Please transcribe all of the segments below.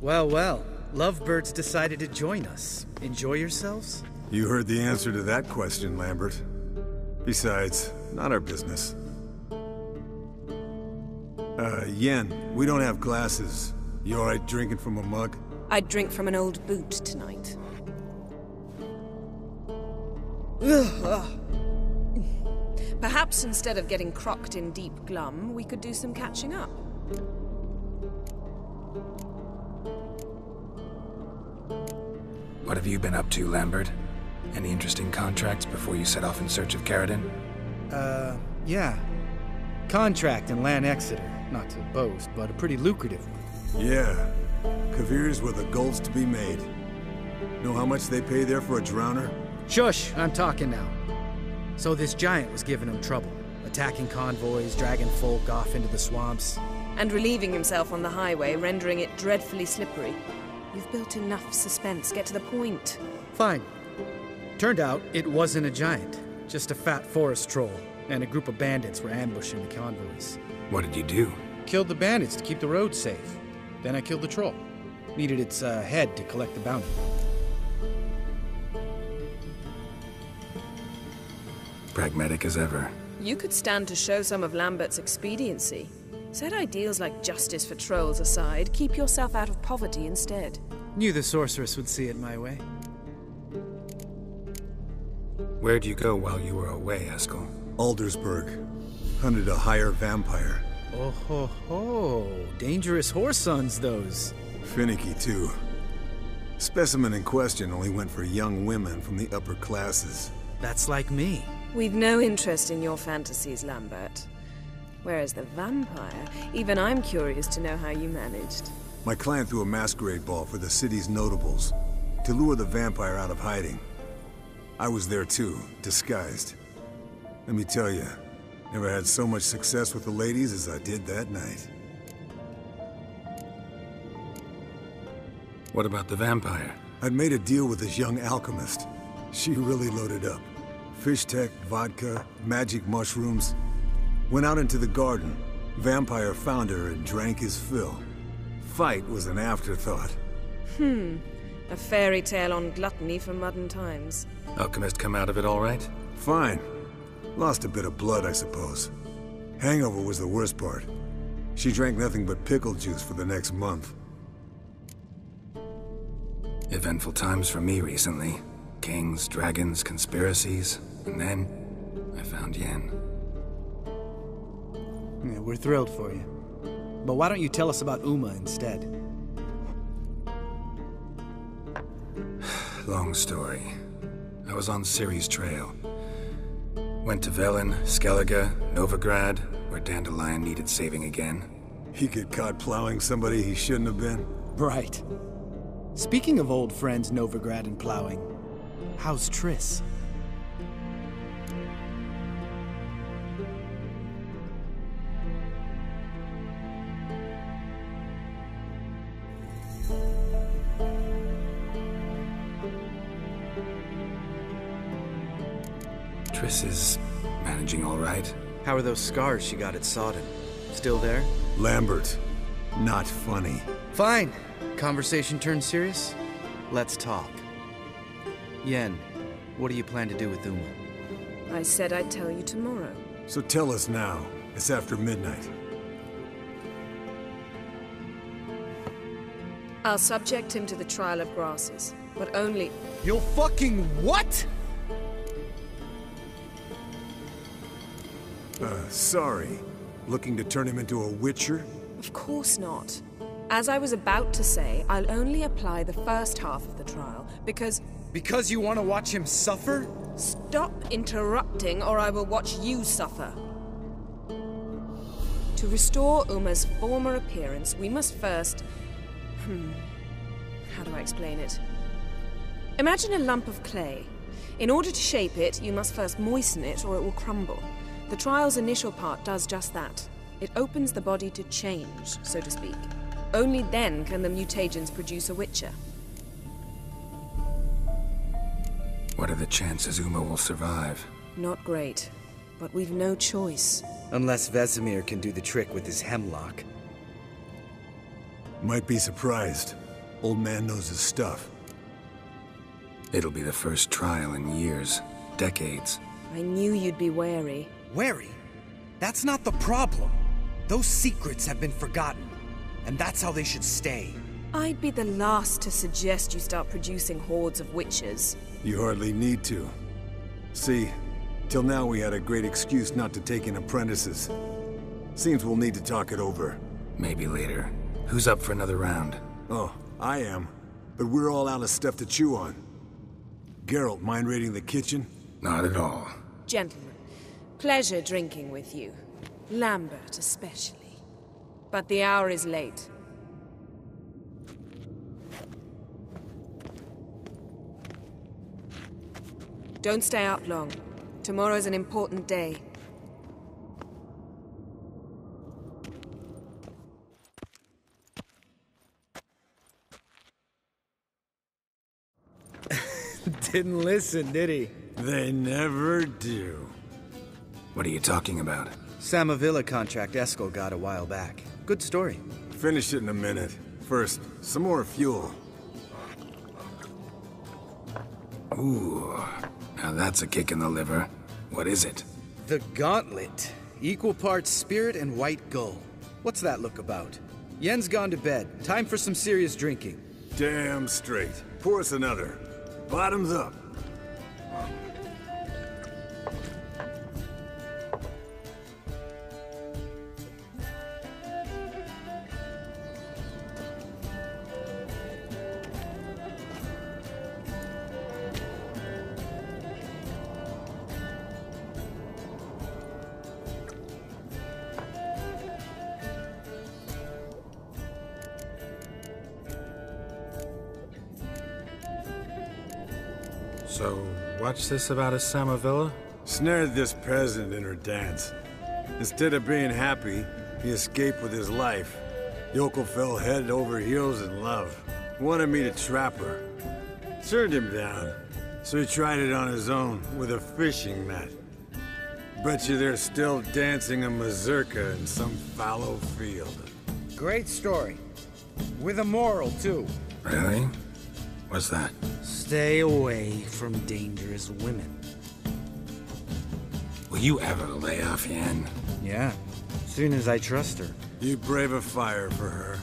Well, well. Lovebirds decided to join us. Enjoy yourselves? You heard the answer to that question, Lambert. Besides, not our business. Yen, we don't have glasses. You alright drinking from a mug? I'd drink from an old boot tonight. Perhaps instead of getting crocked in deep glum, we could do some catching up. What have you been up to, Lambert? Any interesting contracts before you set off in search of Caridin? Yeah. Contract in Lan Exeter. Not to boast, but a pretty lucrative one. Yeah. Kavir's were the goals to be made. Know how much they pay there for a drowner? Shush! I'm talking now. So this giant was giving him trouble. Attacking convoys, dragging folk off into the swamps. And relieving himself on the highway, rendering it dreadfully slippery. You've built enough suspense. Get to the point. Fine. Turned out it wasn't a giant. Just a fat forest troll. And a group of bandits were ambushing the convoys. What did you do? Killed the bandits to keep the roads safe. Then I killed the troll. Needed its head to collect the bounty. Pragmatic as ever. You could stand to show some of Lambert's expediency. Set ideals like justice for trolls aside, keep yourself out of poverty instead. Knew the sorceress would see it my way. Where'd you go while you were away, Eskel? Aldersburg. Hunted a higher vampire. Oh ho ho. Dangerous whoresons, those. Finicky, too. Specimen in question only went for young women from the upper classes. That's like me. We've no interest in your fantasies, Lambert. Whereas the vampire, even I'm curious to know how you managed. My client threw a masquerade ball for the city's notables, to lure the vampire out of hiding. I was there too, disguised. Let me tell you, never had so much success with the ladies as I did that night. What about the vampire? I'd made a deal with this young alchemist. She really loaded up. Fish tech, vodka, magic mushrooms. Went out into the garden. Vampire found her and drank his fill. Fight was an afterthought. A fairy tale on gluttony for modern times. Alchemist come out of it all right? Fine. Lost a bit of blood, I suppose. Hangover was the worst part. She drank nothing but pickle juice for the next month. Eventful times for me recently. Kings, dragons, conspiracies. And then, I found Yen. Yeah, we're thrilled for you. But why don't you tell us about Uma instead? Long story. I was on Ciri's trail. Went to Velen, Skellige, Novigrad, where Dandelion needed saving again. He get caught plowing somebody he shouldn't have been? Right. Speaking of old friends Novigrad and plowing, how's Triss? Triss is managing all right. How are those scars she got at Sodden? Still there? Lambert. Not funny. Fine. Conversation turned serious? Let's talk. Yen, what do you plan to do with Uma? I said I'd tell you tomorrow. So tell us now. It's after midnight. I'll subject him to the trial of grasses, but only... You'll fucking what? Sorry. Looking to turn him into a witcher? Of course not. As I was about to say, I'll only apply the first half of the trial, because... Because you want to watch him suffer? Stop interrupting, or I will watch you suffer. To restore Uma's former appearance, we must first... How do I explain it? Imagine a lump of clay. In order to shape it, you must first moisten it, or it will crumble. The trial's initial part does just that. It opens the body to change, so to speak. Only then can the mutagens produce a witcher. What are the chances Uma will survive? Not great, but we've no choice. Unless Vesemir can do the trick with his hemlock. Might be surprised. Old man knows his stuff. It'll be the first trial in years, decades. I knew you'd be wary. Wary? That's not the problem. Those secrets have been forgotten, and that's how they should stay. I'd be the last to suggest you start producing hordes of witches. You hardly need to. See, till now we had a great excuse not to take in apprentices. Seems we'll need to talk it over. Maybe later. Who's up for another round? Oh, I am. But we're all out of stuff to chew on. Geralt, mind raiding the kitchen? Not at all. Gentlemen, pleasure drinking with you. Lambert especially. But the hour is late. Don't stay up long. Tomorrow's an important day. Didn't listen, did he? They never do. What are you talking about? Samavilla contract Eskel got a while back. Good story. Finish it in a minute. First, some more fuel. Ooh, now that's a kick in the liver. What is it? The Gauntlet. Equal parts spirit and white gull. What's that look about? Yen's gone to bed. Time for some serious drinking. Damn straight. Pour us another. Bottoms up. So, what's this about a Samavilla? Snared this peasant in her dance. Instead of being happy, he escaped with his life. Yokel fell head over heels in love. Wanted me to trap her. Turned him down, so he tried it on his own with a fishing net. Bet you they're still dancing a mazurka in some fallow field. Great story. With a moral, too. Really? What's that? Stay away from dangerous women. Will you ever lay off Yen? Yeah, soon as I trust her. You brave a fire for her,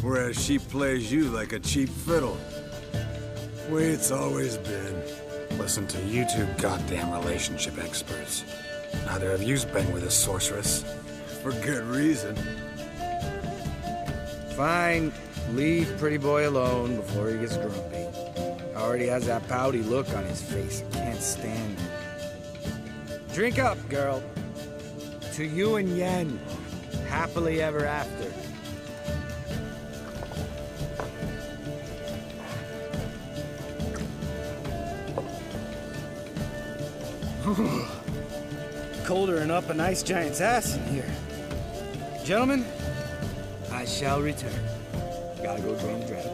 whereas she plays you like a cheap fiddle. Way it's always been. Listen to you two goddamn relationship experts. Neither of you's been with a sorceress. For good reason. Fine. Leave pretty boy alone before he gets grumpy. Already has that pouty look on his face. I can't stand it. Drink up, girl. To you and Yen. Happily ever after. Colder than up an ice giant's ass in here. Gentlemen, I shall return. Gotta go drain the dragon.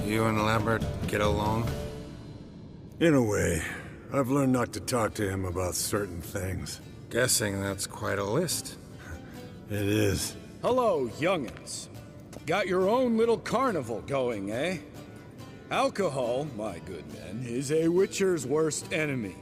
You and Lambert get along? In a way. I've learned not to talk to him about certain things. Guessing that's quite a list. It is. Hello, young'uns. Got your own little carnival going, eh? Alcohol, my good men, is a witcher's worst enemy.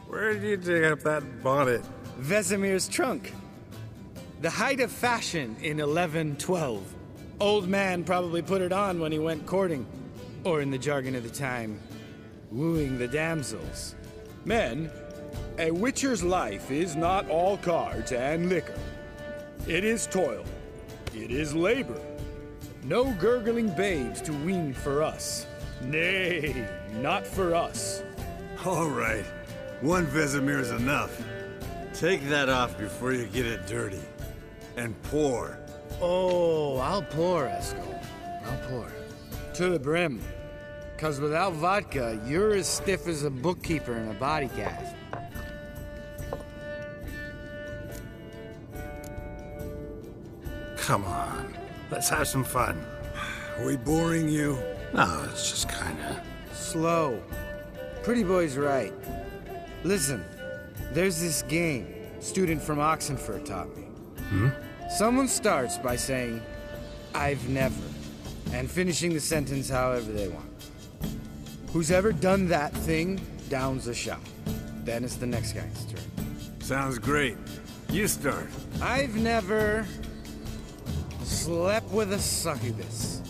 Where did you dig up that bonnet? Vesemir's trunk. The height of fashion in 1112. Old man probably put it on when he went courting. Or in the jargon of the time, wooing the damsels. Men, a witcher's life is not all cards and liquor. It is toil. It is labor. No gurgling babes to wean for us. Nay, not for us. All right. One Vesemir's enough. Take that off before you get it dirty. And pour. Oh, I'll pour, Eskel. I'll pour. To the brim. 'Cause without vodka, you're as stiff as a bookkeeper in a body cast. Come on, let's have some fun. We boring you? No, it's just kinda... Slow. Pretty boy's right. Listen, there's this game. student from Oxenford taught me. Someone starts by saying, "I've never," and finishing the sentence however they want. Who's ever done that thing downs a shot. Then it's the next guy's turn. Sounds great. You start. I've never slept with a succubus.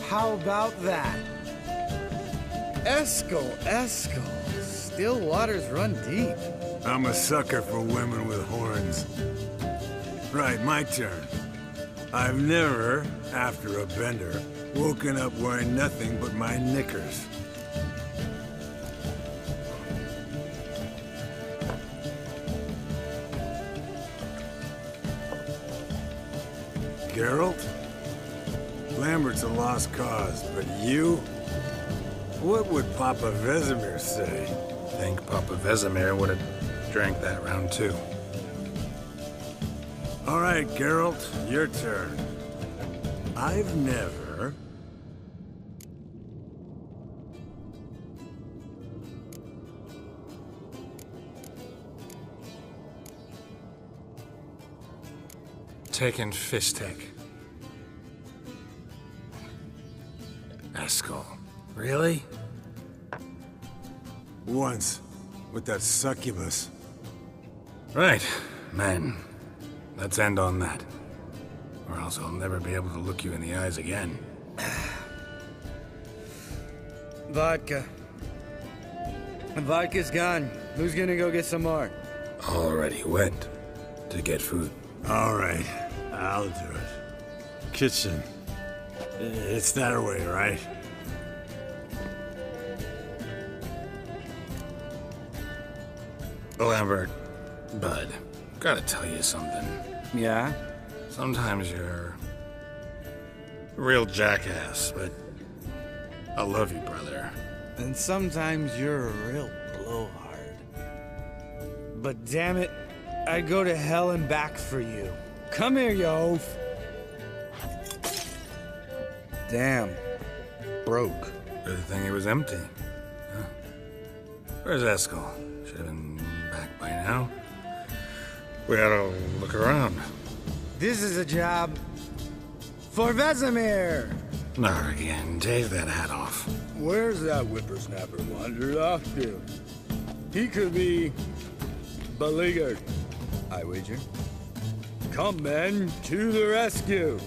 How about that? Eskel. Still waters run deep. I'm a sucker for women with horns. Right, my turn. I've never, after a bender, woken up wearing nothing but my knickers. Geralt? Lambert's a lost cause, but you? What would Papa Vesemir say? I think Papa Vesemir would have drank that round too. All right, Geralt, your turn. I've never... taken Fistek. Eskel. Really? Once, with that succubus. Right, man. Let's end on that. Or else I'll never be able to look you in the eyes again. Vodka. Vodka's gone. Who's gonna go get some more? Already went to get food. All right, I'll do it. Kitchen. It's that way, right? Lambert, bud, gotta tell you something. Yeah? Sometimes you're a real jackass, but I love you, brother. And sometimes you're a real blowhard. But damn it, I'd go to hell and back for you. Come here, you oaf. Damn. Broke. Good thing it was empty. Huh? Where's Eskel? Should have been back by now. We gotta look around. This is a job for Vesemir. Not again. Take that hat off. Where's that whippersnapper wandered off to? He could be beleaguered, I wager. Come, men, to the rescue.